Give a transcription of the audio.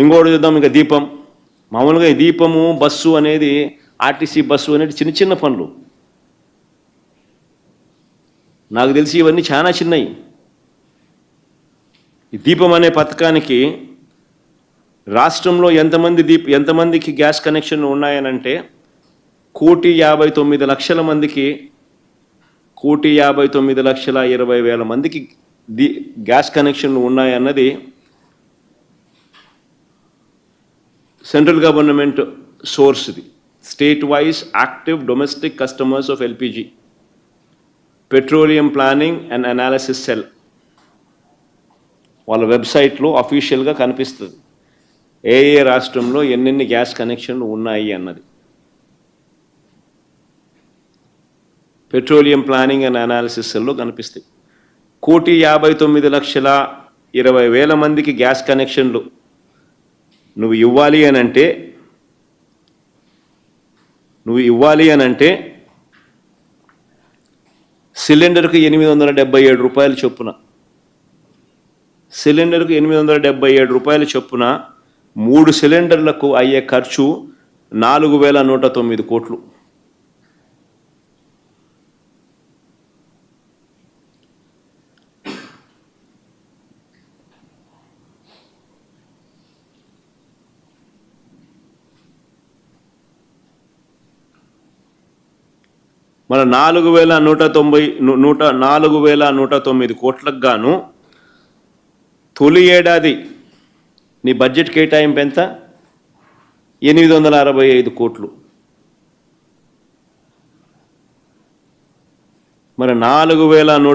ఇంకోటి చూద్దాం, ఇంకా దీపం. మామూలుగా ఈ దీపము బస్సు అనేది, ఆర్టీసీ బస్సు అనేది చిన్న చిన్న పనులు. నాకు తెలిసి ఇవన్నీ చాలా చిన్నవి. ఈ దీపం అనే పథకానికి రాష్ట్రంలో ఎంతమందికి గ్యాస్ కనెక్షన్లు ఉన్నాయనంటే 1,59,00,000 మందికి, 1,59,20,000 మందికి గ్యాస్ కనెక్షన్లు ఉన్నాయన్నది సెంట్రల్ గవర్నమెంట్ సోర్స్ది. State wise active domestic customers of LPG petroleum planning and analysis cell వాళ్ళ వెబ్సైట్లో అఫీషియల్గా కనిపిస్తుంది ఏ రాష్ట్రంలో ఎన్నెన్ని గ్యాస్ కనెక్షన్లు ఉన్నాయి అన్నది. పెట్రోలియం ప్లానింగ్ అండ్ అనాలిసిస్ సెల్లో కనిపిస్తాయి. 1,59,20,000 మందికి గ్యాస్ కనెక్షన్లు నువ్వు ఇవ్వాలి అనంటే సిలిండర్కు 877 రూపాయలు చొప్పున, సిలిండర్కు 877 రూపాయల చొప్పున 3 సిలిండర్లకు అయ్యే ఖర్చు 4,109 కోట్లు. మన 4,109 కోట్లకు గాను తొలి ఏడాది నీ బడ్జెట్ కేటాయింపు ఎంత? 865 కోట్లు. మరి 4,109